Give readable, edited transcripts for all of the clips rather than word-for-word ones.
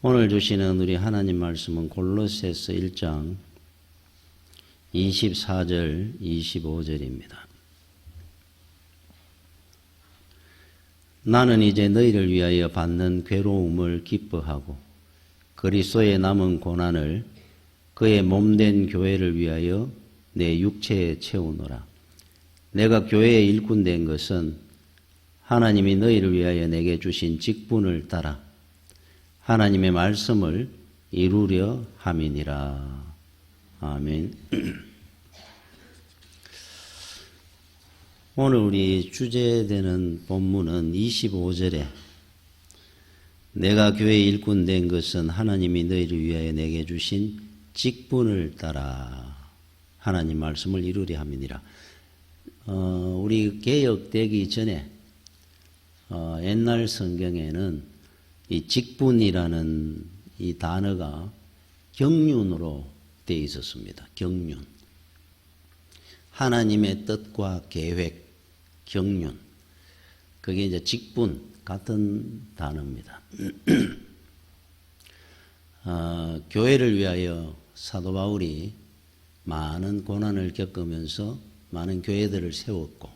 오늘 주시는 우리 하나님 말씀은 골로새서 1장 24절 25절입니다. 나는 이제 너희를 위하여 받는 괴로움을 기뻐하고 그리스도의 남은 고난을 그의 몸된 교회를 위하여 내 육체에 채우노라. 내가 교회의 일꾼 된 것은 하나님이 너희를 위하여 내게 주신 직분을 따라 하나님의 말씀을 이루려 함이니라. 아멘. 오늘 우리 주제되는 본문은 25절에 내가 교회의 일꾼 된 것은 하나님이 너희를 위하여 내게 주신 직분을 따라 하나님 말씀을 이루려 함이니라. 우리 개역되기 전에 옛날 성경에는 이 직분이라는 이 단어가 경륜으로 되어 있었습니다. 경륜. 하나님의 뜻과 계획, 경륜. 그게 이제 직분 같은 단어입니다. 교회를 위하여 사도 바울이 많은 고난을 겪으면서 많은 교회들을 세웠고,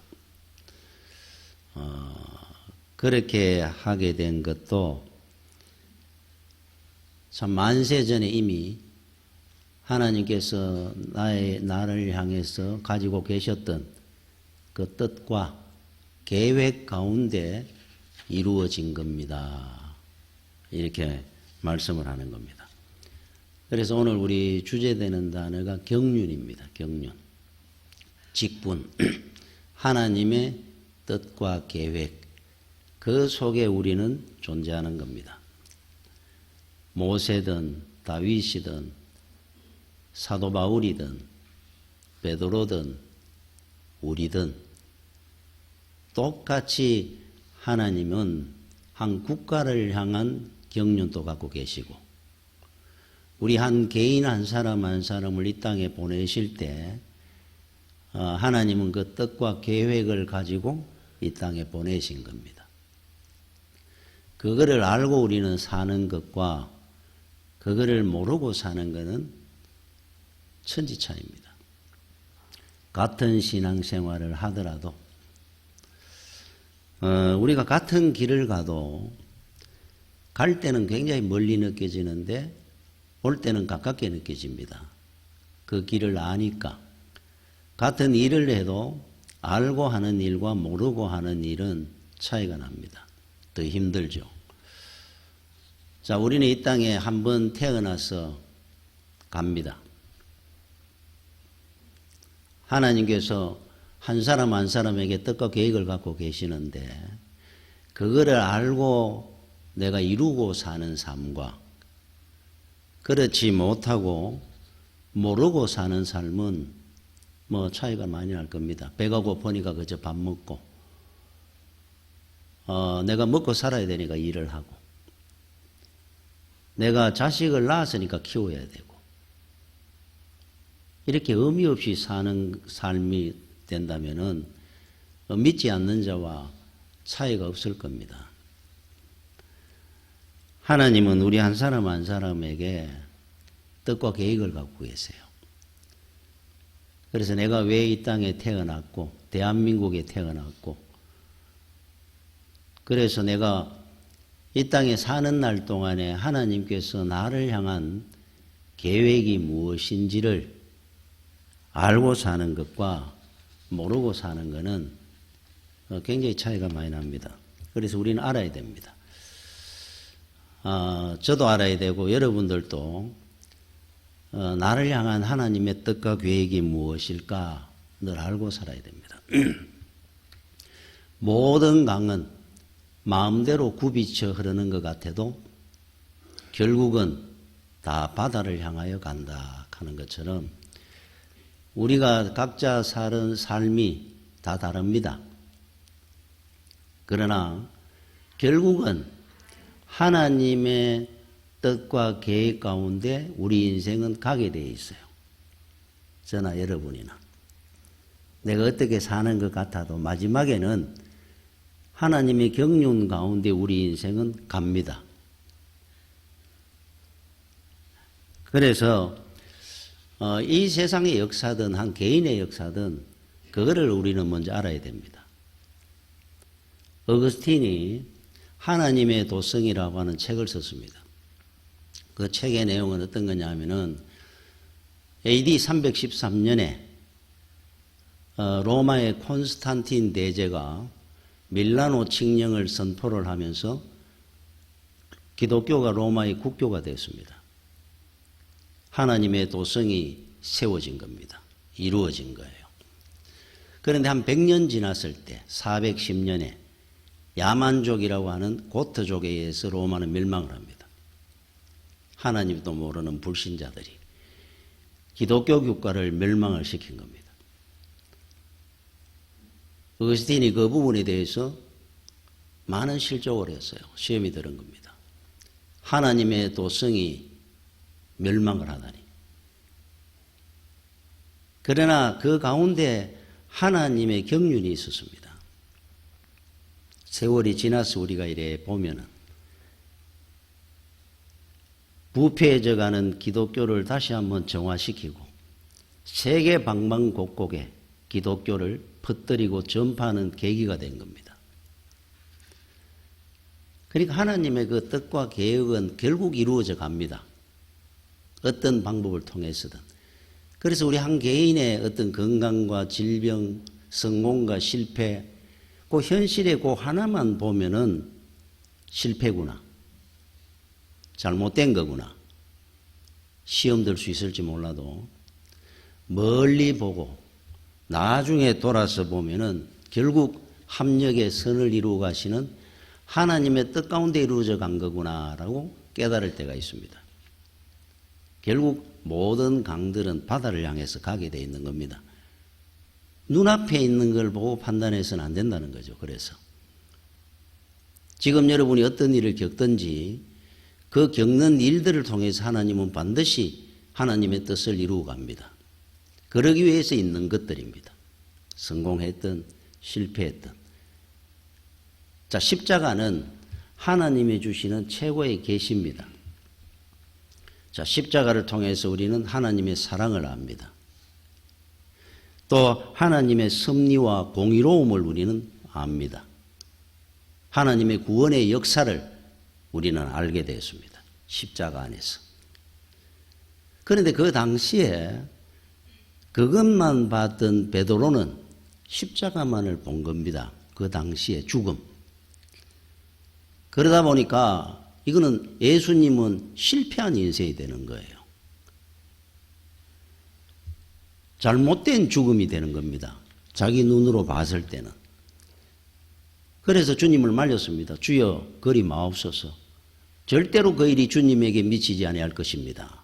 그렇게 하게 된 것도 참 만세 전에 이미 하나님께서 나를 향해서 가지고 계셨던 그 뜻과 계획 가운데 이루어진 겁니다. 이렇게 말씀을 하는 겁니다. 그래서 오늘 우리 주제되는 단어가 경륜입니다. 경륜. 직분. 하나님의 뜻과 계획. 그 속에 우리는 존재하는 겁니다. 모세든 다윗이든 사도 바울이든 베드로든 우리든 똑같이 하나님은 한 국가를 향한 경륜도 갖고 계시고 우리 한 개인 한 사람 한 사람을 이 땅에 보내실 때 하나님은 그 뜻과 계획을 가지고 이 땅에 보내신 겁니다. 그거를 알고 우리는 사는 것과 그거를 모르고 사는 것은 천지차이입니다. 같은 신앙생활을 하더라도 우리가 같은 길을 가도 갈 때는 굉장히 멀리 느껴지는데 올 때는 가깝게 느껴집니다. 그 길을 아니까. 같은 일을 해도 알고 하는 일과 모르고 하는 일은 차이가 납니다. 더 힘들죠. 자, 우리는 이 땅에 한번 태어나서 갑니다. 하나님께서 한 사람 한 사람에게 뜻과 계획을 갖고 계시는데 그거를 알고 내가 이루고 사는 삶과 그렇지 못하고 모르고 사는 삶은 뭐 차이가 많이 날 겁니다. 배가 고프니까 그저 밥 먹고 내가 먹고 살아야 되니까 일을 하고 내가 자식을 낳았으니까 키워야 되고 이렇게 의미 없이 사는 삶이 된다면은 믿지 않는 자와 차이가 없을 겁니다. 하나님은 우리 한 사람 한 사람에게 뜻과 계획을 갖고 계세요. 그래서 내가 왜 이 땅에 태어났고 대한민국에 태어났고 그래서 내가 이 땅에 사는 날 동안에 하나님께서 나를 향한 계획이 무엇인지를 알고 사는 것과 모르고 사는 것은 굉장히 차이가 많이 납니다. 그래서 우리는 알아야 됩니다. 저도 알아야 되고 여러분들도 나를 향한 하나님의 뜻과 계획이 무엇일까 늘 알고 살아야 됩니다. 모든 강은 마음대로 굽이쳐 흐르는 것 같아도 결국은 다 바다를 향하여 간다 하는 것처럼 우리가 각자 사는 삶이 다 다릅니다. 그러나 결국은 하나님의 뜻과 계획 가운데 우리 인생은 가게 되어 있어요. 저나 여러분이나. 내가 어떻게 사는 것 같아도 마지막에는 하나님의 경륜 가운데 우리 인생은 갑니다. 그래서 이 세상의 역사든 한 개인의 역사든 그거를 우리는 먼저 알아야 됩니다. 어거스틴이 하나님의 도성이라고 하는 책을 썼습니다. 그 책의 내용은 어떤 거냐면은 AD 313년에 로마의 콘스탄틴 대제가 밀라노 칙령을 선포를 하면서 기독교가 로마의 국교가 됐습니다. 하나님의 도성이 세워진 겁니다. 이루어진 거예요. 그런데 한 100년 지났을 때 410년에 야만족이라고 하는 고트족에 의해서 로마는 멸망을 합니다. 하나님도 모르는 불신자들이 기독교 국가를 멸망을 시킨 겁니다. 어거스틴이 그 부분에 대해서 많은 실족을 했어요. 시험이 들은 겁니다. 하나님의 도성이 멸망을 하다니. 그러나 그 가운데 하나님의 경륜이 있었습니다. 세월이 지나서 우리가 이래 보면은 부패해져가는 기독교를 다시 한번 정화시키고 세계 방방곡곡에 기독교를 퍼뜨리고 전파하는 계기가 된 겁니다. 그러니까 하나님의 그 뜻과 계획은 결국 이루어져 갑니다. 어떤 방법을 통해서든. 그래서 우리 한 개인의 어떤 건강과 질병, 성공과 실패, 그 현실의 그 하나만 보면은 실패구나. 잘못된 거구나. 시험 들 수 있을지 몰라도 멀리 보고 나중에 돌아서 보면은 결국 합력의 선을 이루어 가시는 하나님의 뜻 가운데 이루어져 간 거구나라고 깨달을 때가 있습니다. 결국 모든 강들은 바다를 향해서 가게 돼 있는 겁니다. 눈앞에 있는 걸 보고 판단해서는 안 된다는 거죠. 그래서 지금 여러분이 어떤 일을 겪든지 그 겪는 일들을 통해서 하나님은 반드시 하나님의 뜻을 이루어 갑니다. 그러기 위해서 있는 것들입니다. 성공했든 실패했든. 자, 십자가는 하나님이 주시는 최고의 계시입니다. 자, 십자가를 통해서 우리는 하나님의 사랑을 압니다. 또 하나님의 섭리와 공의로움을 우리는 압니다. 하나님의 구원의 역사를 우리는 알게 되었습니다. 십자가 안에서. 그런데 그 당시에 그것만 봤던 베드로는 십자가만을 본 겁니다. 그 당시에 죽음. 그러다 보니까 이거는 예수님은 실패한 인생이 되는 거예요. 잘못된 죽음이 되는 겁니다. 자기 눈으로 봤을 때는. 그래서 주님을 말렸습니다. 주여 그리 마옵소서. 절대로 그 일이 주님에게 미치지 아니할 것입니다.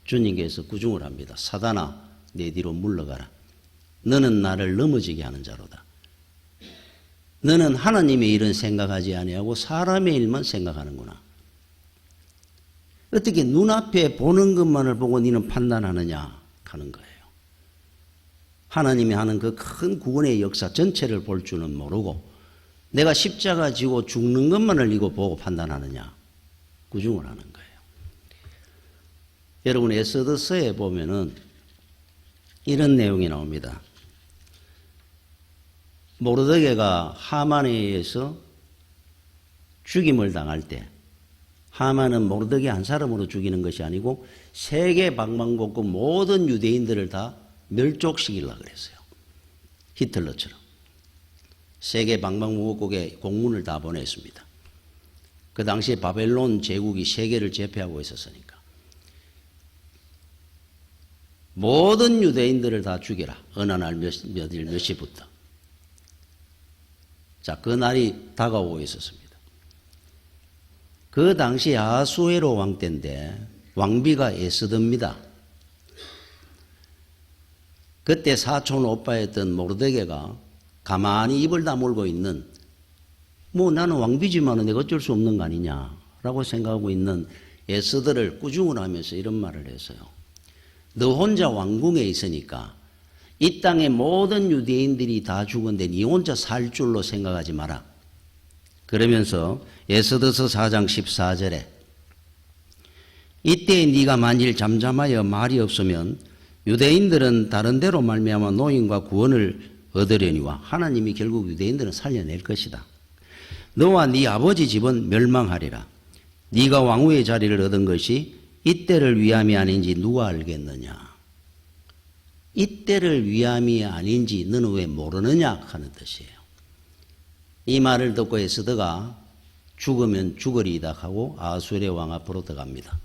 주님께서 구중을 합니다. 사단아 내 뒤로 물러가라. 너는 나를 넘어지게 하는 자로다. 너는 하나님의 일은 생각하지 아니하고 사람의 일만 생각하는구나. 어떻게 눈앞에 보는 것만을 보고 너는 판단하느냐 하는 거예요. 하나님이 하는 그 큰 구원의 역사 전체를 볼 줄은 모르고 내가 십자가 지고 죽는 것만을 이거 보고 판단하느냐. 구중을 하는 거예요. 여러분 에스더서에 보면은 이런 내용이 나옵니다. 모르드게가 하만에 의해서 죽임을 당할 때 하만은 모르드게 한 사람으로 죽이는 것이 아니고 세계 방방곡곡 모든 유대인들을 다 멸족시키려고 그랬어요. 히틀러처럼. 세계 방방곡곡에 공문을 다 보냈습니다. 그 당시에 바벨론 제국이 세계를 제패하고 있었으니까. 모든 유대인들을 다 죽여라. 어느 날 몇일 몇 시부터. 자, 그 날이 다가오고 있었습니다. 그 당시 아하수에로 왕 때인데 왕비가 에스더입니다. 그때 사촌 오빠였던 모르드게가 가만히 입을 다물고 있는 뭐 나는 왕비지만 내가 어쩔 수 없는 거 아니냐라고 생각하고 있는 에스더를 꾸중을 하면서 이런 말을 했어요. 너 혼자 왕궁에 있으니까 이 땅의 모든 유대인들이 다 죽은데 네 혼자 살 줄로 생각하지 마라. 그러면서 에스더서 4장 14절에 이때 네가 만일 잠잠하여 말이 없으면 유대인들은 다른 데로 말미암아 노임과 구원을 얻으려니와 하나님이 결국 유대인들은 살려낼 것이다. 너와 네 아버지 집은 멸망하리라. 네가 왕후의 자리를 얻은 것이 이때를 위함이 아닌지 누가 알겠느냐. 이때를 위함이 아닌지 너는 왜 모르느냐 하는 뜻이에요. 이 말을 듣고 에스더가 죽으면 죽으리이다 하고 아수르의 왕 앞으로 들어갑니다.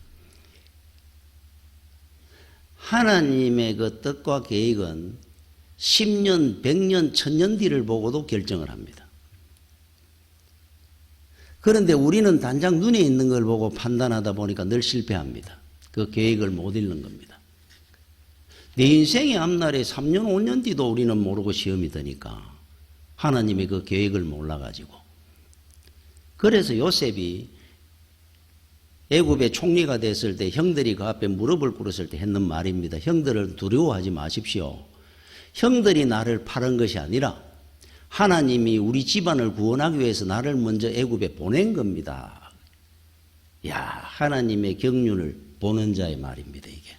하나님의 그 뜻과 계획은 10년, 100년, 1000년 뒤를 보고도 결정을 합니다. 그런데 우리는 단장 눈에 있는 걸 보고 판단하다 보니까 늘 실패합니다. 그 계획을 못 읽는 겁니다. 내 인생의 앞날에 3년, 5년 뒤도 우리는 모르고 시험이 드니까 하나님의 그 계획을 몰라가지고. 그래서 요셉이 애굽의 총리가 됐을 때 형들이 그 앞에 무릎을 꿇었을 때 했는 말입니다. 형들을 두려워하지 마십시오. 형들이 나를 팔은 것이 아니라 하나님이 우리 집안을 구원하기 위해서 나를 먼저 애굽에 보낸 겁니다. 야, 하나님의 경륜을 보는 자의 말입니다, 이게.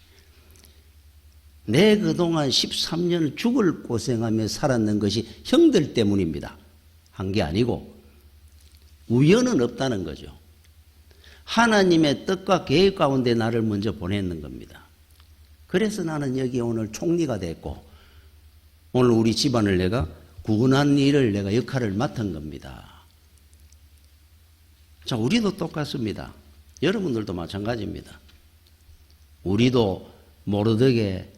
내 그동안 13년 죽을 고생하며 살았는 것이 형들 때문입니다. 한 게 아니고 우연은 없다는 거죠. 하나님의 뜻과 계획 가운데 나를 먼저 보냈는 겁니다. 그래서 나는 여기 오늘 총리가 됐고 오늘 우리 집안을 내가 구원한 일을 내가 역할을 맡은 겁니다. 자, 우리도 똑같습니다. 여러분들도 마찬가지입니다. 우리도 모르드게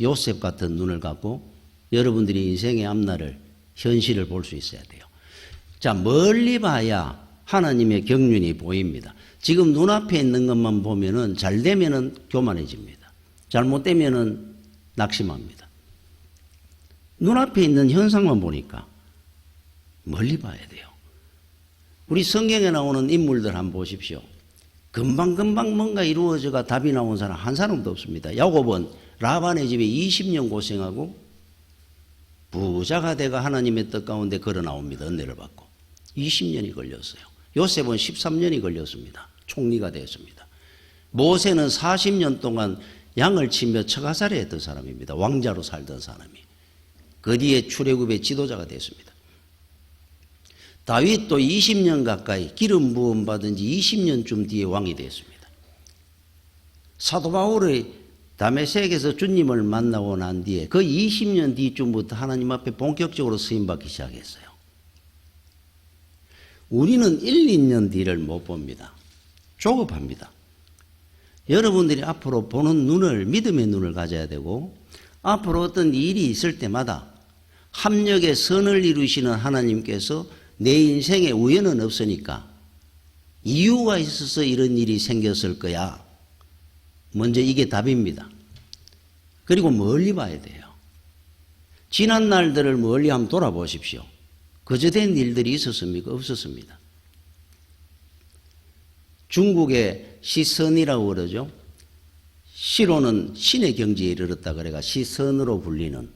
요셉 같은 눈을 갖고 여러분들이 인생의 앞날을 현실을 볼 수 있어야 돼요. 자, 멀리 봐야 하나님의 경륜이 보입니다. 지금 눈앞에 있는 것만 보면은 잘 되면은 교만해집니다. 잘못되면은 낙심합니다. 눈앞에 있는 현상만 보니까 멀리 봐야 돼요. 우리 성경에 나오는 인물들 한번 보십시오. 금방금방 뭔가 이루어져가 답이 나온 사람 한 사람도 없습니다. 야곱은 라반의 집에 20년 고생하고 부자가 돼가 하나님의 뜻 가운데 걸어 나옵니다. 은혜를 받고 20년이 걸렸어요. 요셉은 13년이 걸렸습니다. 총리가 되었습니다. 모세는 40년 동안 양을 치며 처가살이 했던 사람입니다. 왕자로 살던 사람이. 그 뒤에 출애굽의 지도자가 됐습니다. 다윗도 20년 가까이 기름 부음 받은 지 20년쯤 뒤에 왕이 되었습니다. 사도 바울의 다메섹에서 주님을 만나고 난 뒤에 그 20년 뒤쯤부터 하나님 앞에 본격적으로 쓰임받기 시작했어요. 우리는 1, 2년 뒤를 못 봅니다. 조급합니다. 여러분들이 앞으로 보는 눈을, 믿음의 눈을 가져야 되고 앞으로 어떤 일이 있을 때마다 합력의 선을 이루시는 하나님께서 내 인생에 우연은 없으니까 이유가 있어서 이런 일이 생겼을 거야. 먼저 이게 답입니다. 그리고 멀리 봐야 돼요. 지난 날들을 멀리 한번 돌아보십시오. 그저 된 일들이 있었습니까? 없었습니다. 중국의 시선이라고 그러죠. 시로는 신의 경지에 이르렀다 그래가 시선으로 불리는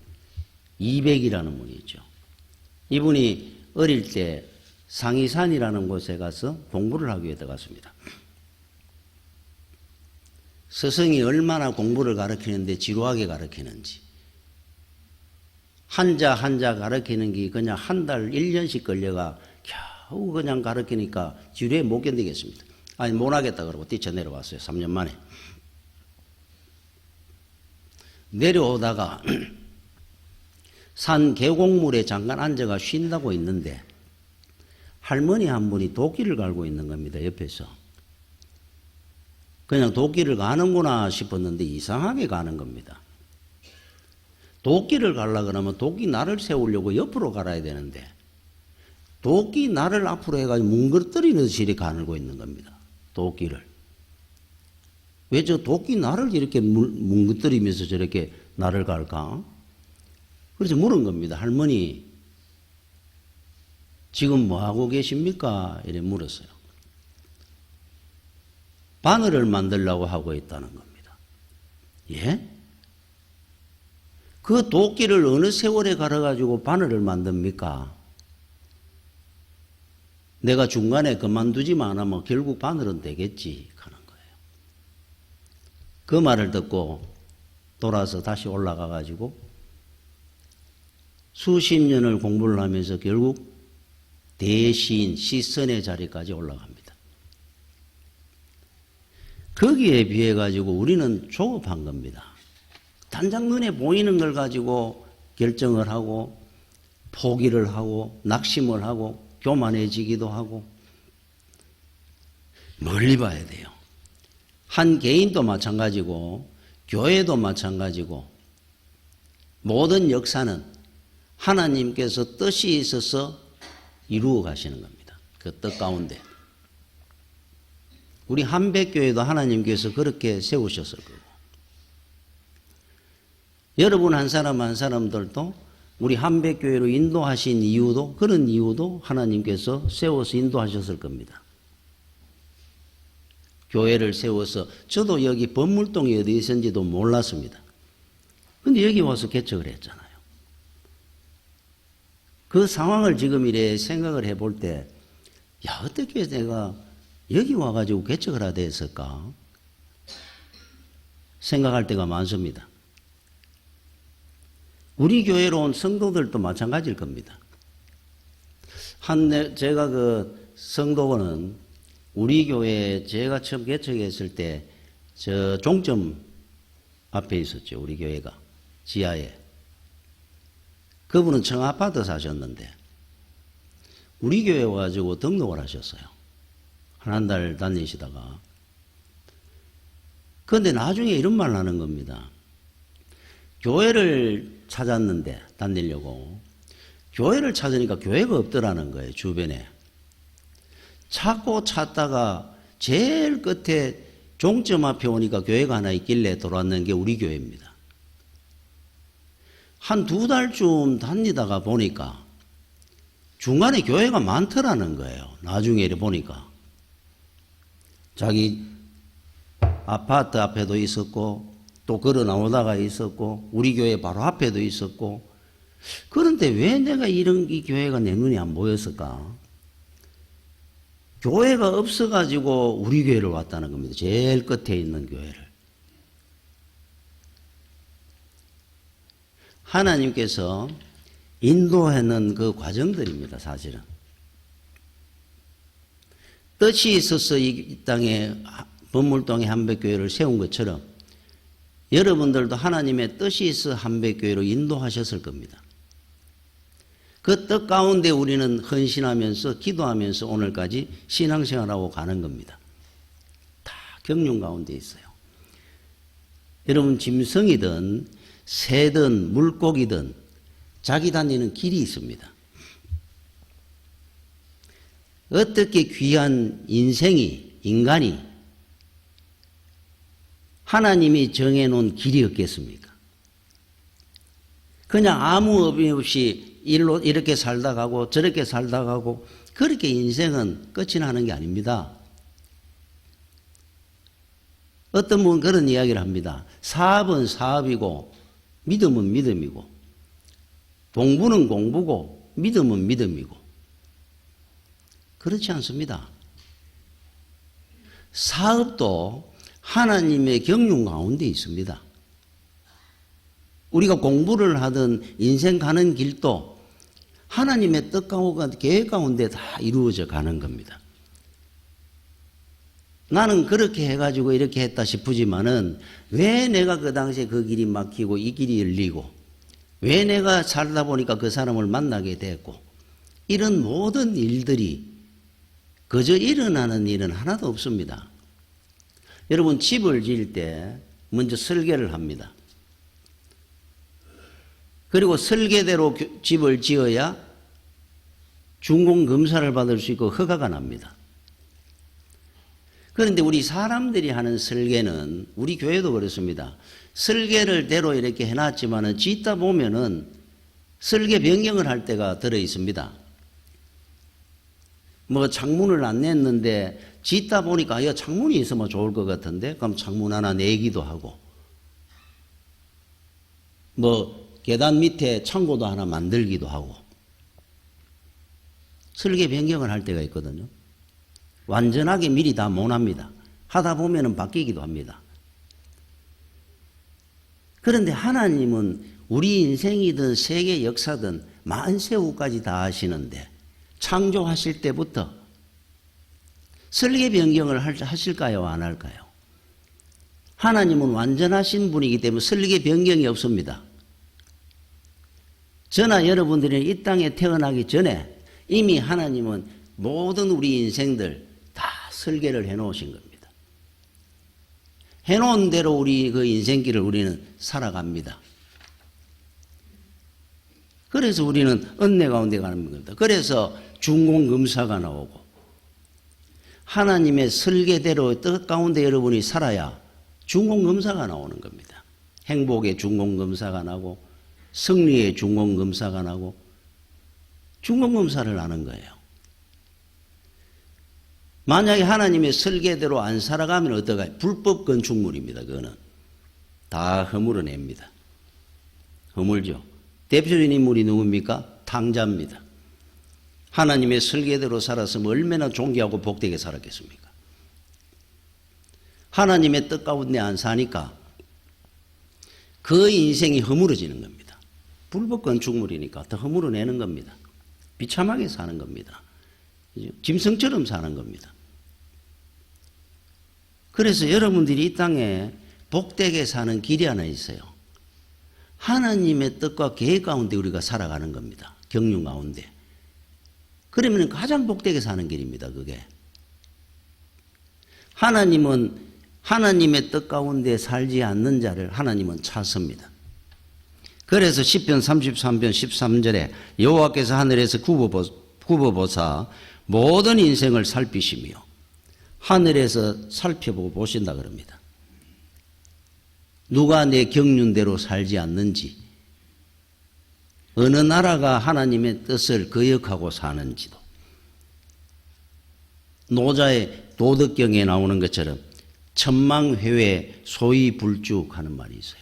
200이라는 분이 있죠. 이분이 어릴 때 상이산이라는 곳에 가서 공부를 하기 위해 들어갔습니다. 스승이 얼마나 공부를 가르치는데 지루하게 가르치는지 한자 한자 가르치는 게 그냥 한 달 1년씩 걸려가 겨우 그냥 가르치니까 지루해 못 견디겠습니다. 아니 못 하겠다 그러고 뛰쳐내려왔어요. 3년 만에. 내려오다가 산 계곡물에 잠깐 앉아가 쉰다고 있는데 할머니 한 분이 도끼를 갈고 있는 겁니다. 옆에서. 그냥 도끼를 가는구나 싶었는데 이상하게 가는 겁니다. 도끼를 가려고 그러면 도끼 날을 세우려고 옆으로 갈아야 되는데 도끼 날을 앞으로 해가지고 뭉그러뜨리듯이 이렇게 가늘고 있는 겁니다. 도끼를. 왜 저 도끼 날을 이렇게 뭉그러뜨리면서 저렇게 날을 갈까? 그래서 물은 겁니다. 할머니 지금 뭐하고 계십니까? 이래 물었어요. 바늘을 만들려고 하고 있다는 겁니다. 예? 그 도끼를 어느 세월에 갈아가지고 바늘을 만듭니까? 내가 중간에 그만두지만 않으면 결국 바늘은 되겠지 하는 거예요. 그 말을 듣고 돌아서 다시 올라가 가지고 수십 년을 공부를 하면서 결국 대시인 시선의 자리까지 올라갑니다. 거기에 비해 가지고 우리는 조급한 겁니다. 단장 눈에 보이는 걸 가지고 결정을 하고 포기를 하고 낙심을 하고 교만해지기도 하고 멀리 봐야 돼요. 한 개인도 마찬가지고 교회도 마찬가지고 모든 역사는 하나님께서 뜻이 있어서 이루어 가시는 겁니다. 그 뜻 가운데. 우리 한백교회도 하나님께서 그렇게 세우셨을 거고 여러분 한 사람 한 사람들도 우리 한백교회로 인도하신 이유도 그런 이유도 하나님께서 세워서 인도하셨을 겁니다. 교회를 세워서 저도 여기 법물동이 어디 있었는지도 몰랐습니다. 근데 여기 와서 개척을 했잖아요. 그 상황을 지금 이래 생각을 해볼 때, 야, 어떻게 내가 여기 와가지고 개척을 하게 했을까? 생각할 때가 많습니다. 우리 교회로 온 성도들도 마찬가지일 겁니다. 제가 그 성도원은 우리 교회 제가 처음 개척했을 때 저 종점 앞에 있었죠. 우리 교회가 지하에. 그분은 청아파트 사셨는데 우리 교회 와가지고 등록을 하셨어요. 한 달 다니시다가. 그런데 나중에 이런 말을 하는 겁니다. 교회를 찾았는데 다니려고 교회를 찾으니까 교회가 없더라는 거예요. 주변에. 찾고 찾다가 제일 끝에 종점 앞에 오니까 교회가 하나 있길래 돌아왔는 게 우리 교회입니다. 한 2달쯤 다니다가 보니까 중간에 교회가 많더라는 거예요. 나중에 이래 보니까. 자기 아파트 앞에도 있었고 또 걸어 나오다가 있었고 우리 교회 바로 앞에도 있었고 그런데 왜 내가 이 교회가 내 눈에 안 보였을까? 교회가 없어가지고 우리 교회를 왔다는 겁니다. 제일 끝에 있는 교회를. 하나님께서 인도하는 그 과정들입니다. 사실은. 뜻이 있어서 이 땅에 법물동에 한백교회를 세운 것처럼 여러분들도 하나님의 뜻이 있어 한백교회로 인도하셨을 겁니다. 그 뜻 가운데 우리는 헌신하면서 기도하면서 오늘까지 신앙생활하고 가는 겁니다. 다 경륜 가운데 있어요. 여러분 짐승이든 새든 물고기든 자기 다니는 길이 있습니다. 어떻게 귀한 인간이 하나님이 정해놓은 길이 없겠습니까? 그냥 아무 의미 없이 일로 이렇게 살다 가고 저렇게 살다 가고 그렇게 인생은 끝이 나는 게 아닙니다. 어떤 분은 그런 이야기를 합니다. 사업은 사업이고 믿음은 믿음이고 공부는 공부고 믿음은 믿음이고 그렇지 않습니다. 사업도 하나님의 경륜 가운데 있습니다. 우리가 공부를 하든 인생 가는 길도 하나님의 뜻 가운데 계획 가운데 다 이루어져 가는 겁니다. 나는 그렇게 해가지고 이렇게 했다 싶으지만은 왜 내가 그 당시에 그 길이 막히고 이 길이 열리고 왜 내가 살다 보니까 그 사람을 만나게 됐고 이런 모든 일들이 그저 일어나는 일은 하나도 없습니다. 여러분 집을 지을 때 먼저 설계를 합니다. 그리고 설계대로 집을 지어야 준공검사를 받을 수 있고 허가가 납니다. 그런데 우리 사람들이 하는 설계는 우리 교회도 그렇습니다. 설계를 대로 이렇게 해놨지만은 짓다 보면은 설계 변경을 할 때가 들어 있습니다. 뭐 창문을 안 냈는데 짓다 보니까 야 창문이 있으면 좋을 것 같은데 그럼 창문 하나 내기도 하고 뭐 계단 밑에 창고도 하나 만들기도 하고 설계 변경을 할 때가 있거든요. 완전하게 미리 다 못 합니다. 하다 보면은 바뀌기도 합니다. 그런데 하나님은 우리 인생이든 세계 역사든 만세후까지 다 하시는데 창조하실 때부터 설계 변경을 하실까요? 안 할까요? 하나님은 완전하신 분이기 때문에 설계 변경이 없습니다. 저나 여러분들이 이 땅에 태어나기 전에 이미 하나님은 모든 우리 인생들 다 설계를 해놓으신 겁니다. 해놓은 대로 우리 그 인생길을 우리는 살아갑니다. 그래서 우리는 은혜 가운데 가는 겁니다. 그래서 중공검사가 나오고 하나님의 설계대로 뜻 가운데 여러분이 살아야 중공검사가 나오는 겁니다. 행복의 중공검사가 나고 승리의 중공검사가 나고 중공검사를 하는 거예요. 만약에 하나님의 설계대로 안 살아가면 어떡해요? 불법 건축물입니다. 그거는 다 허물어냅니다. 허물죠. 대표적인 인물이 누굽니까? 탕자입니다. 하나님의 설계대로 살았으면 얼마나 존귀하고 복되게 살았겠습니까? 하나님의 뜻 가운데 안 사니까 그 인생이 허물어지는 겁니다. 불법 건축물이니까 더 허물어내는 겁니다. 비참하게 사는 겁니다. 짐승처럼 사는 겁니다. 그래서 여러분들이 이 땅에 복되게 사는 길이 하나 있어요. 하나님의 뜻과 계획 가운데 우리가 살아가는 겁니다. 경륜 가운데. 그러면 가장 복되게 사는 길입니다. 그게. 하나님은 하나님의 뜻 가운데 살지 않는 자를 하나님은 찾습니다. 그래서 시편 33편 13절에 여호와께서 하늘에서 굽어보사 모든 인생을 살피시며 하늘에서 살펴보고 보신다 그럽니다. 누가 내 경륜대로 살지 않는지, 어느 나라가 하나님의 뜻을 거역하고 사는지도. 노자의 도덕경에 나오는 것처럼 천망회회 소위불죽하는 말이 있어요.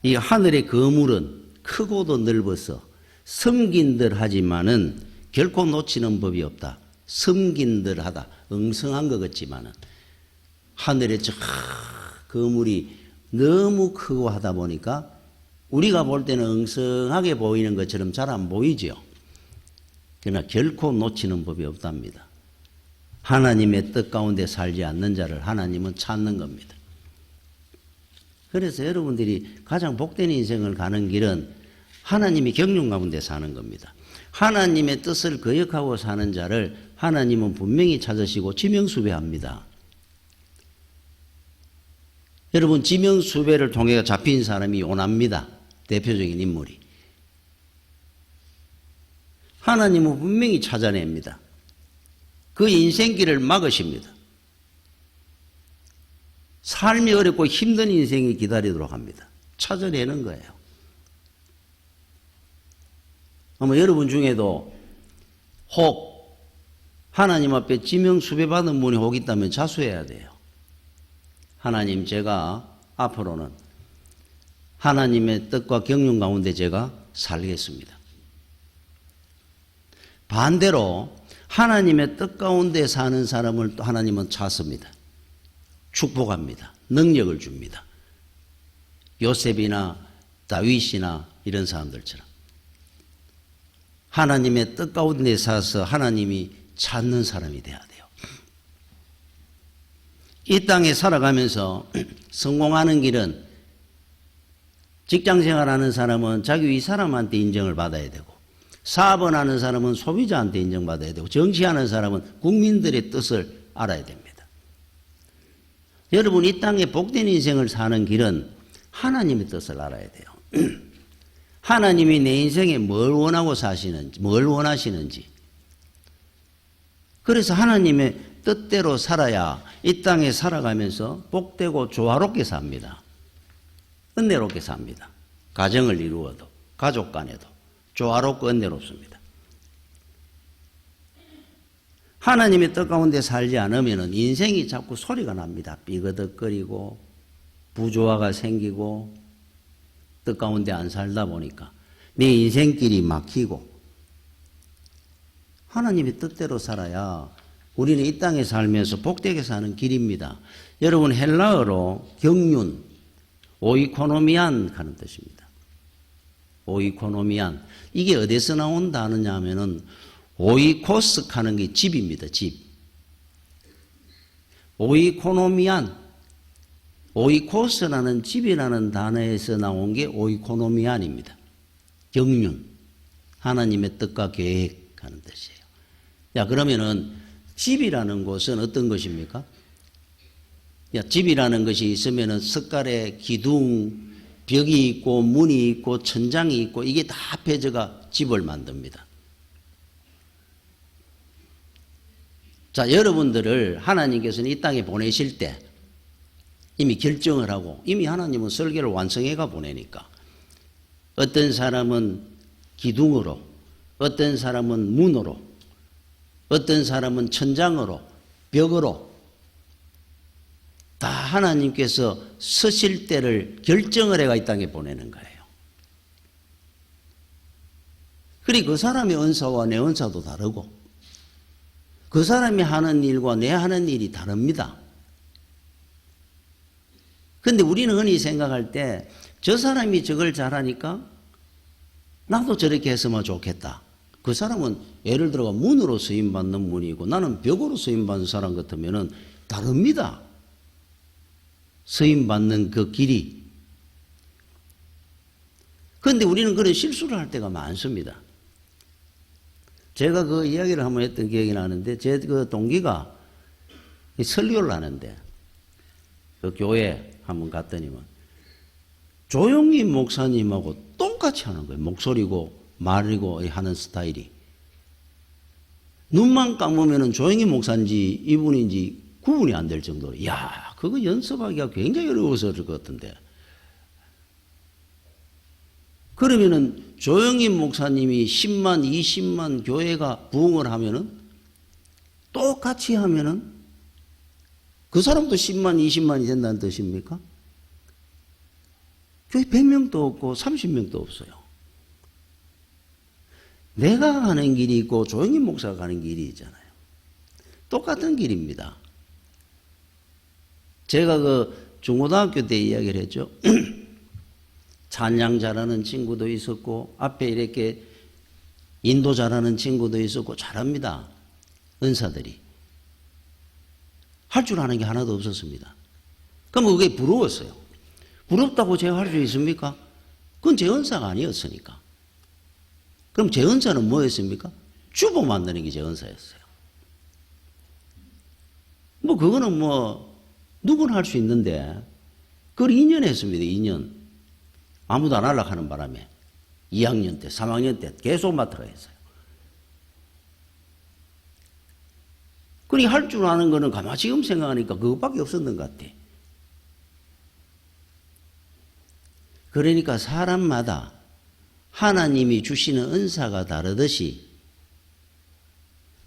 이 하늘의 거물은 크고도 넓어서 섬긴들 하지만은 결코 놓치는 법이 없다. 섬긴들 하다. 엉성한 것 같지만은 하늘의 저 거물이 너무 크고 하다 보니까 우리가 볼 때는 엉성하게 보이는 것처럼 잘 안 보이죠. 그러나 결코 놓치는 법이 없답니다. 하나님의 뜻 가운데 살지 않는 자를 하나님은 찾는 겁니다. 그래서 여러분들이 가장 복된 인생을 가는 길은 하나님이 경륜 가운데 사는 겁니다. 하나님의 뜻을 거역하고 사는 자를 하나님은 분명히 찾으시고 지명수배합니다. 여러분, 지명수배를 통해 잡힌 사람이 요나입니다. 대표적인 인물이. 하나님은 분명히 찾아냅니다. 그 인생길을 막으십니다. 삶이 어렵고 힘든 인생이 기다리도록 합니다. 찾아내는 거예요. 아마 여러분 중에도 혹 하나님 앞에 지명수배받은 분이 혹 있다면 자수해야 돼요. 하나님, 제가 앞으로는 하나님의 뜻과 경륜 가운데 제가 살겠습니다. 반대로 하나님의 뜻 가운데 사는 사람을 또 하나님은 찾습니다. 축복합니다. 능력을 줍니다. 요셉이나 다윗이나 이런 사람들처럼 하나님의 뜻 가운데 사서 하나님이 찾는 사람이 돼야 돼요. 이 땅에 살아가면서 성공하는 길은 직장생활하는 사람은 자기 위 사람한테 인정을 받아야 되고, 사업을 하는 사람은 소비자한테 인정받아야 되고, 정치하는 사람은 국민들의 뜻을 알아야 됩니다. 여러분, 이 땅에 복된 인생을 사는 길은 하나님의 뜻을 알아야 돼요. 하나님이 내 인생에 뭘 원하고 사시는지, 뭘 원하시는지. 그래서 하나님의 뜻대로 살아야 이 땅에 살아가면서 복되고 조화롭게 삽니다. 은혜롭게 삽니다. 가정을 이루어도 가족 간에도 조화롭고 은혜롭습니다. 하나님의 뜻 가운데 살지 않으면 인생이 자꾸 소리가 납니다. 삐그덕거리고 부조화가 생기고 뜻 가운데 안 살다 보니까 내 인생길이 막히고, 하나님의 뜻대로 살아야 우리는 이 땅에 살면서 복되게 사는 길입니다. 여러분, 헬라어로 경륜, 오이코노미안 하는 뜻입니다. 오이코노미안. 이게 어디서 나온다 하느냐 하면은 오이코스 하는 게 집입니다. 집. 오이코노미안. 오이코스라는 집이라는 단어에서 나온 게 오이코노미안입니다. 경륜. 하나님의 뜻과 계획하는 뜻이에요. 야, 그러면은 집이라는 곳은 어떤 것입니까? 야, 집이라는 것이 있으면은 석가래 기둥, 벽이 있고 문이 있고 천장이 있고 이게 다 합해져가 집을 만듭니다. 자, 여러분들을 하나님께서는 이 땅에 보내실 때 이미 결정을 하고 이미 하나님은 설계를 완성해가 보내니까 어떤 사람은 기둥으로, 어떤 사람은 문으로, 어떤 사람은 천장으로, 벽으로 다 하나님께서 서실 때를 결정을 해가 이 땅에 보내는 거예요. 그리고 그 사람의 은사와 내 은사도 다르고 그 사람이 하는 일과 내 하는 일이 다릅니다. 그런데 우리는 흔히 생각할 때 저 사람이 저걸 잘하니까 나도 저렇게 했으면 좋겠다. 그 사람은 예를 들어 문으로 쓰임받는 문이고 나는 벽으로 쓰임받는 사람 같으면 다릅니다. 쓰임받는 그 길이. 그런데 우리는 그런 실수를 할 때가 많습니다. 제가 그 이야기를 한번 했던 기억이 나는데 제 그 동기가 설교를 하는데 그 교회 한번 갔더니만 조용히 목사님하고 똑같이 하는 거예요. 목소리고 말이고 하는 스타일이. 눈만 감으면 조용히 목사인지 이분인지 구분이 안 될 정도로. 이야, 그거 연습하기가 굉장히 어려웠을 것 같은데. 그러면은 조영희 목사님이 10만, 20만 교회가 부흥을 하면은 똑같이 하면은 그 사람도 10만, 20만이 된다는 뜻입니까? 교회 100명도 없고 30명도 없어요. 내가 가는 길이 있고 조영희 목사가 가는 길이 있잖아요. 똑같은 길입니다. 제가 그 중고등학교 때 이야기를 했죠. 찬양 잘하는 친구도 있었고 앞에 이렇게 인도 잘하는 친구도 있었고 잘합니다. 은사들이. 할 줄 아는 게 하나도 없었습니다. 그럼 그게 부러웠어요. 부럽다고 제가 할 수 있습니까? 그건 제 은사가 아니었으니까. 그럼 제 은사는 뭐였습니까? 주보 만드는 게 제 은사였어요. 뭐 그거는 뭐 누구나 할 수 있는데 그걸 2년 했습니다. 2년. 아무도 안 하려고 하는 바람에 2학년 때 3학년 때 계속 맡으라 했어요. 그러니 할 줄 아는 거는 가만히 지금 생각하니까 그것밖에 없었던 것 같아. 그러니까 사람마다 하나님이 주시는 은사가 다르듯이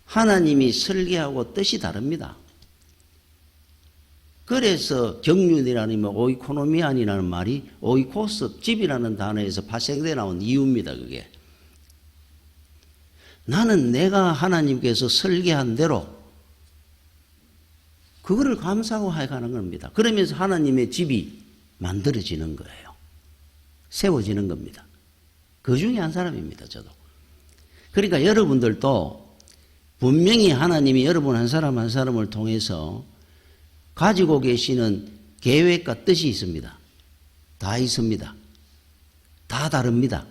하나님이 설계하고 뜻이 다릅니다. 그래서 경륜이라는 오이코노미안이라는 말이 오이코스, 집이라는 단어에서 파생돼 나온 이유입니다. 그게. 나는 내가 하나님께서 설계한 대로 그거를 감사하고 해가는 겁니다. 그러면서 하나님의 집이 만들어지는 거예요. 세워지는 겁니다. 그 중에 한 사람입니다. 저도. 그러니까 여러분들도 분명히 하나님이 여러분 한 사람 한 사람을 통해서 가지고 계시는 계획과 뜻이 있습니다. 다 있습니다. 다 다릅니다.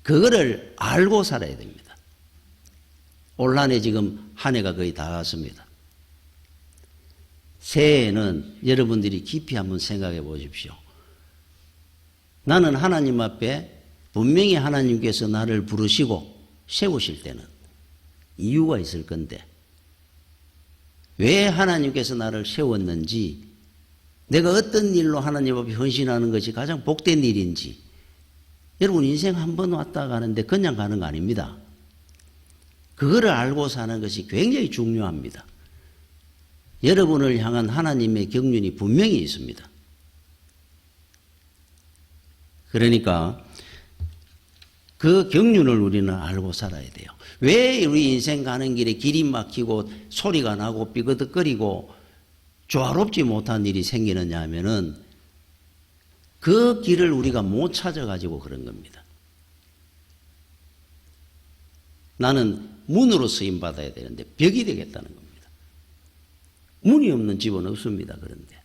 그거를 알고 살아야 됩니다. 올 한 해 지금 한 해가 거의 다 갔습니다. 새해에는 여러분들이 깊이 한번 생각해 보십시오. 나는 하나님 앞에 분명히 하나님께서 나를 부르시고 세우실 때는 이유가 있을 건데 왜 하나님께서 나를 세웠는지, 내가 어떤 일로 하나님 앞에 헌신하는 것이 가장 복된 일인지. 여러분 인생 한 번 왔다 가는데 그냥 가는 거 아닙니다. 그거를 알고 사는 것이 굉장히 중요합니다. 여러분을 향한 하나님의 경륜이 분명히 있습니다. 그러니까 그 경륜을 우리는 알고 살아야 돼요. 왜 우리 인생 가는 길에 길이 막히고 소리가 나고 삐그덕거리고 조화롭지 못한 일이 생기느냐 하면은 그 길을 우리가 못 찾아가지고 그런 겁니다. 나는 문으로 쓰임받아야 되는데 벽이 되겠다는 겁니다. 문이 없는 집은 없습니다. 그런데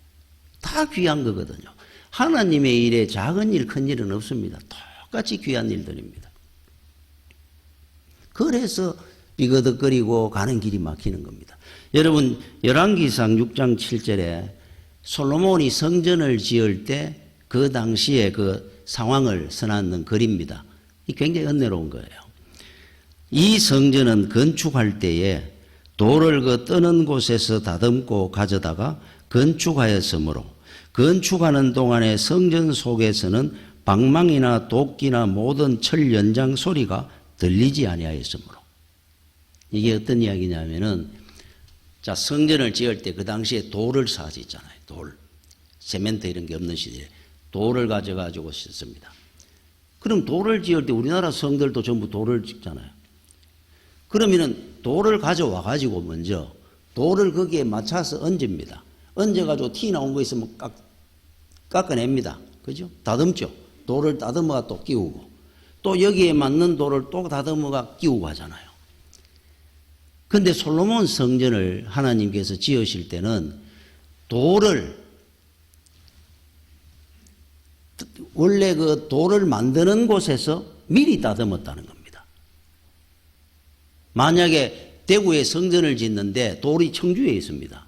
다 귀한 거거든요. 하나님의 일에 작은 일, 큰 일은 없습니다. 똑같이 귀한 일들입니다. 그래서 삐거덕거리고 가는 길이 막히는 겁니다. 여러분 열왕기상 6장 7절에 솔로몬이 성전을 지을 때 그 당시에 그 상황을 써놨는 글입니다. 이 굉장히 은혜로운 거예요. 이 성전은 건축할 때에 돌을 그 뜨는 곳에서 다듬고 가져다가 건축하였으므로 건축하는 동안에 성전 속에서는 방망이나 도끼나 모든 철 연장 소리가 들리지 아니하였으므로. 이게 어떤 이야기냐면은 자 성전을 지을 때 그 당시에 돌을 사지잖아요. 돌. 세멘트 이런 게 없는 시대에 돌을 가져가지고 씻습니다. 그럼 돌을 지을 때 우리나라 성들도 전부 돌을 짓잖아요. 그러면은 돌을 가져와 가지고 먼저 돌을 거기에 맞춰서 얹습니다. 얹어가지고 티 나온 거 있으면 깎아냅니다. 그죠? 다듬죠. 돌을 다듬어가 또 끼우고 또 여기에 맞는 돌을 또 다듬어가 끼우고 하잖아요. 근데 솔로몬 성전을 하나님께서 지으실 때는 돌을 원래 그 돌을 만드는 곳에서 미리 다듬었다는 겁니다. 만약에 대구에 성전을 짓는데 돌이 청주에 있습니다.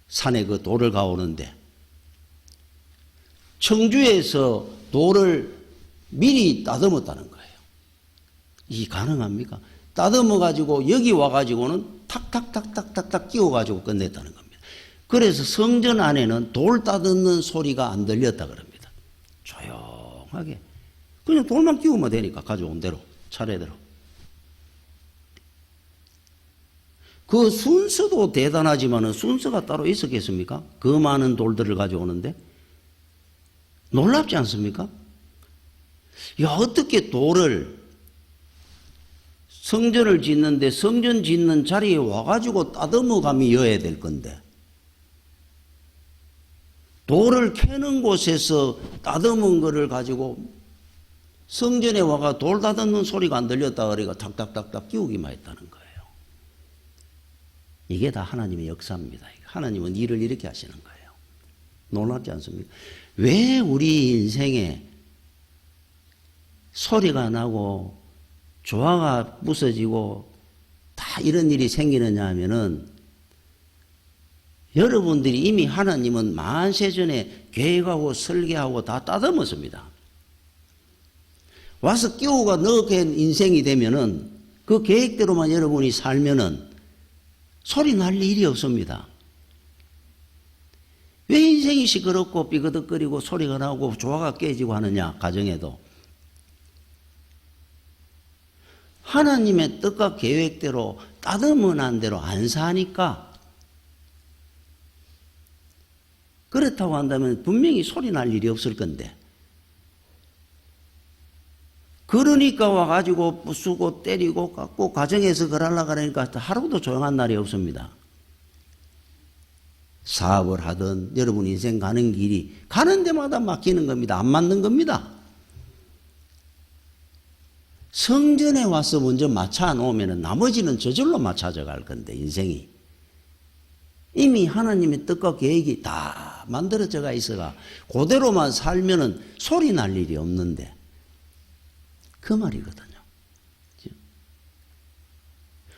산에 그 돌을 가오는데 청주에서 돌을 미리 다듬었다는 거예요. 이게 가능합니까? 다듬어 가지고 여기 와 가지고는 탁탁탁탁탁탁 끼워 가지고 끝냈다는 겁니다. 그래서 성전 안에는 돌 다듬는 소리가 안 들렸다 그럽니다. 조용하게 그냥 돌만 끼우면 되니까 가져온 대로 차례대로. 그 순서도 대단하지만은 순서가 따로 있었겠습니까? 그 많은 돌들을 가져오는데 놀랍지 않습니까? 야 어떻게 돌을 성전을 짓는데 성전 짓는 자리에 와가지고 따듬어 감이 여야 될 건데 돌을 캐는 곳에서 따듬은 거를 가지고 성전에 와가 돌 다듬는 소리가 안 들렸다 그러니까 탁탁탁탁 끼우기만 했다는 거예요. 이게 다 하나님의 역사입니다. 하나님은 일을 이렇게 하시는 거예요. 놀랍지 않습니까? 왜 우리 인생에 소리가 나고 조화가 부서지고 다 이런 일이 생기느냐 하면은 여러분들이 이미 하나님은 만세전에 계획하고 설계하고 다 따듬었습니다. 와서 끼우가 넣게 인생이 되면은 그 계획대로만 여러분이 살면은 소리 날 일이 없습니다. 왜 인생이 시끄럽고 삐그덕거리고 소리가 나고 조화가 깨지고 하느냐 가정에도 하나님의 뜻과 계획대로 따듬어난 대로 안 사니까 그렇다고 한다면 분명히 소리 날 일이 없을 건데 그러니까 와가지고 부수고 때리고 깎고 가정에서 그러려고 하니까 하루도 조용한 날이 없습니다. 사업을 하든 여러분 인생 가는 길이 가는 데마다 막히는 겁니다. 안 맞는 겁니다. 성전에 와서 먼저 맞춰 놓으면 나머지는 저절로 맞춰져 갈 건데 인생이 이미 하나님의 뜻과 계획이 다 만들어져가 있어가 그대로만 살면은 소리 날 일이 없는데 그 말이거든요.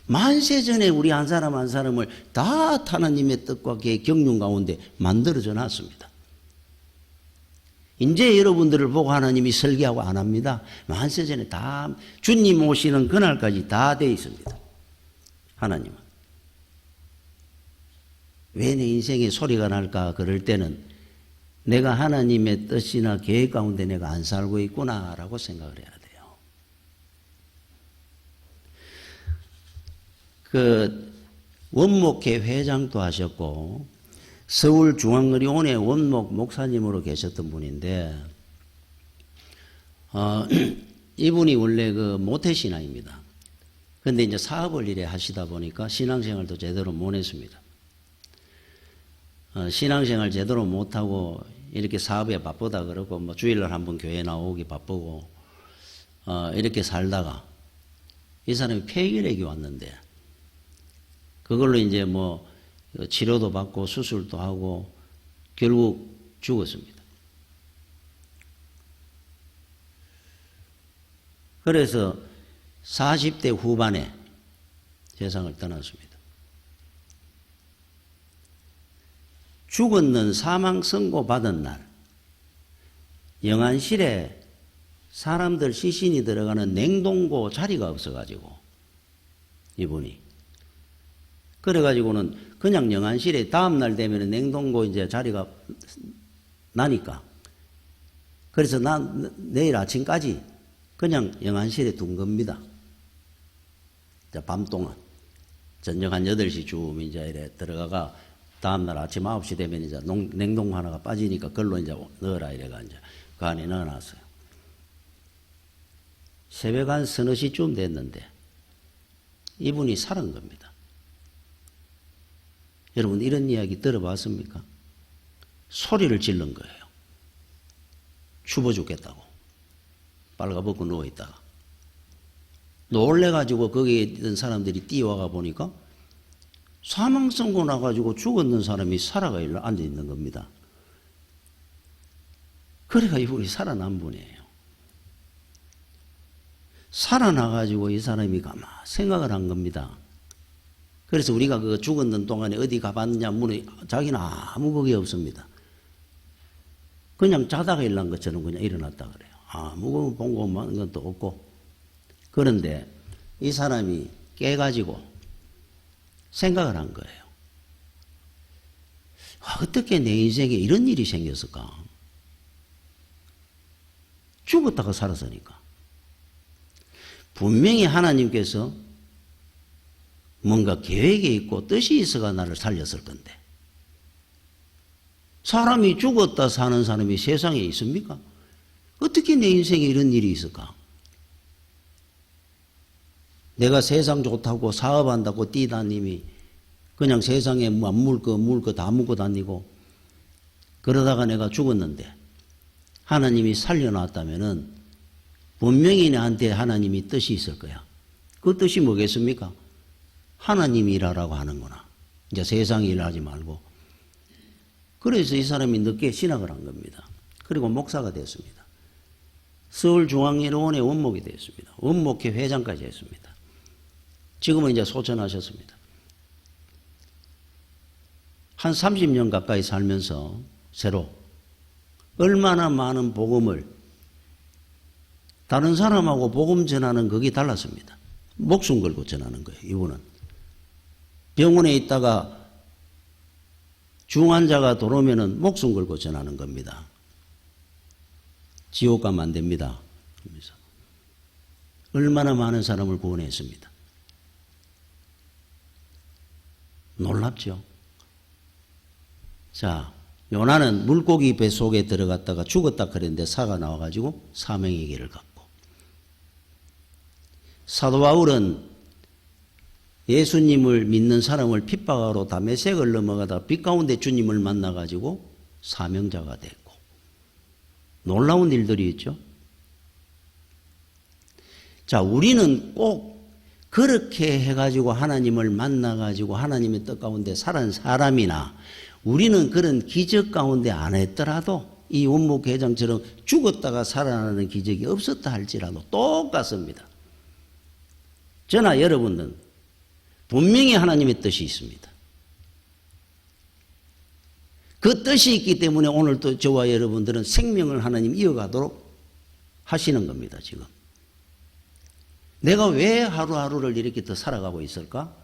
만세전에 우리 한 사람 한 사람을 다 하나님의 뜻과 계획 경륜 가운데 만들어져 놨습니다. 이제 여러분들을 보고 하나님이 설계하고 안 합니다. 만세전에 다 주님 오시는 그날까지 다 돼 있습니다. 하나님은. 왜 내 인생에 소리가 날까 그럴 때는 내가 하나님의 뜻이나 계획 가운데 내가 안 살고 있구나라고 생각을 해야 돼요. 그 원목회 회장도 하셨고 서울중앙의료원의 원목 목사님으로 계셨던 분인데 이분이 원래 그 모태신앙입니다. 그런데 이제 사업을 이래 하시다 보니까 신앙생활도 제대로 못 했습니다. 신앙생활 제대로 못하고 이렇게 사업에 바쁘다 그러고 뭐 주일날 한번 교회 나오기 바쁘고 이렇게 살다가 이 사람이 폐결핵이 왔는데 그걸로 이제 뭐 치료도 받고 수술도 하고 결국 죽었습니다. 그래서 40대 후반에 세상을 떠났습니다. 죽었는 사망 선고 받은 날 영안실에 사람들 시신이 들어가는 냉동고 자리가 없어가지고 이분이 그래가지고는 그냥 영안실에 다음날 되면 냉동고 이제 자리가 나니까 그래서 내일 아침까지 그냥 영안실에 둔 겁니다. 밤 동안 저녁 한 8시쯤 이제 이래 들어가가 다음날 아침 9시 되면 이제 냉동고 하나가 빠지니까 그걸로 이제 넣어라 이래가 이제 그 안에 넣어놨어요. 새벽 한 서너 시쯤 됐는데 이분이 살은 겁니다. 여러분 이런 이야기 들어봤습니까? 소리를 지른 거예요. 추워 죽겠다고. 빨가벗고 누워있다가. 놀래가지고 거기에 있던 사람들이 뛰어와가 보니까 사망선고 나가지고 죽었는 사람이 살아가 앉아있는 겁니다. 그래가 이분이 살아난 분이에요. 살아나가지고 이 사람이 가만 생각을 한 겁니다. 그래서 우리가 그 죽었는 동안에 어디 가봤냐 물에 자기는 아무 걱이 없습니다. 그냥 자다가 일어난 것처럼 그냥 일어났다 그래요. 아무 본것만 것도 없고. 그런데 이 사람이 깨가지고 생각을 한 거예요. 어떻게 내 인생에 이런 일이 생겼을까? 죽었다가 살았으니까. 분명히 하나님께서 뭔가 계획이 있고 뜻이 있어가 나를 살렸을 건데 사람이 죽었다 사는 사람이 세상에 있습니까? 어떻게 내 인생에 이런 일이 있을까? 내가 세상 좋다고 사업한다고 뛰다님이 그냥 세상에 물 거 다 묻고 다니고 그러다가 내가 죽었는데 하나님이 살려놨다면은 분명히 나한테 하나님이 뜻이 있을 거야. 그 뜻이 뭐겠습니까? 하나님이 일하라고 하는구나. 이제 세상 일하지 말고. 그래서 이 사람이 늦게 신학을 한 겁니다. 그리고 목사가 됐습니다. 서울중앙예로원의 원목이 됐습니다. 원목회 회장까지 했습니다. 지금은 이제 소천하셨습니다. 한 30년 가까이 살면서 새로 얼마나 많은 복음을 다른 사람하고 복음 전하는 그게 달랐습니다. 목숨 걸고 전하는 거예요. 이분은 병원에 있다가 중환자가 들어오면은 목숨 걸고 전하는 겁니다. 지옥 가면 안 됩니다. 그러면서 얼마나 많은 사람을 구원했습니다. 놀랍죠? 자, 요나는 물고기 배 속에 들어갔다가 죽었다 그랬는데 사가 나와가지고 사명의 길을 갔고, 사도 바울은 예수님을 믿는 사람을 핍박하러 다메섹을 넘어가다가 빛 가운데 주님을 만나가지고 사명자가 됐고, 놀라운 일들이 있죠. 자, 우리는 꼭 그렇게 해가지고 하나님을 만나가지고 하나님의 뜻 가운데 살은 사람이나 우리는 그런 기적 가운데 안 했더라도 이 원목회장처럼 죽었다가 살아나는 기적이 없었다 할지라도 똑같습니다. 저나 여러분은 분명히 하나님의 뜻이 있습니다. 그 뜻이 있기 때문에 오늘도 저와 여러분들은 생명을 하나님 이어가도록 하시는 겁니다. 지금 내가 왜 하루하루를 이렇게 더 살아가고 있을까?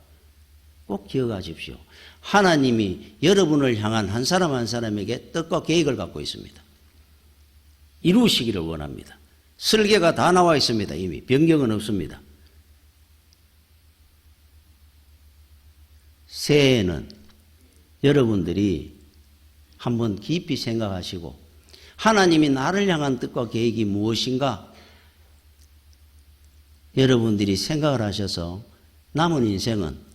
꼭 기억하십시오. 하나님이 여러분을 향한 한 사람 한 사람에게 뜻과 계획을 갖고 있습니다. 이루시기를 원합니다. 설계가 다 나와 있습니다. 이미 변경은 없습니다. 새해에는 여러분들이 한번 깊이 생각하시고 하나님이 나를 향한 뜻과 계획이 무엇인가 여러분들이 생각을 하셔서 남은 인생은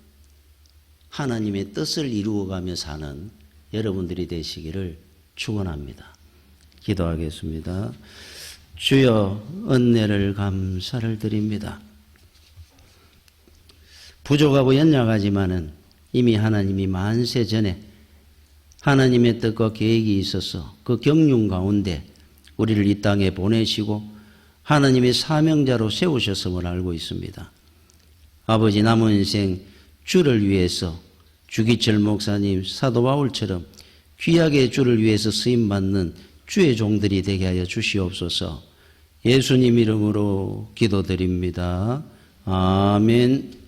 하나님의 뜻을 이루어가며 사는 여러분들이 되시기를 축원합니다. 기도하겠습니다. 주여, 은혜를 감사를 드립니다. 부족하고 연약하지만은 이미 하나님이 만세 전에 하나님의 뜻과 계획이 있어서 그 경륜 가운데 우리를 이 땅에 보내시고 하나님의 사명자로 세우셨음을 알고 있습니다. 아버지, 남은 인생 주를 위해서 주기철 목사님, 사도 바울처럼 귀하게 주를 위해서 쓰임받는 주의 종들이 되게 하여 주시옵소서. 예수님 이름으로 기도드립니다. 아멘.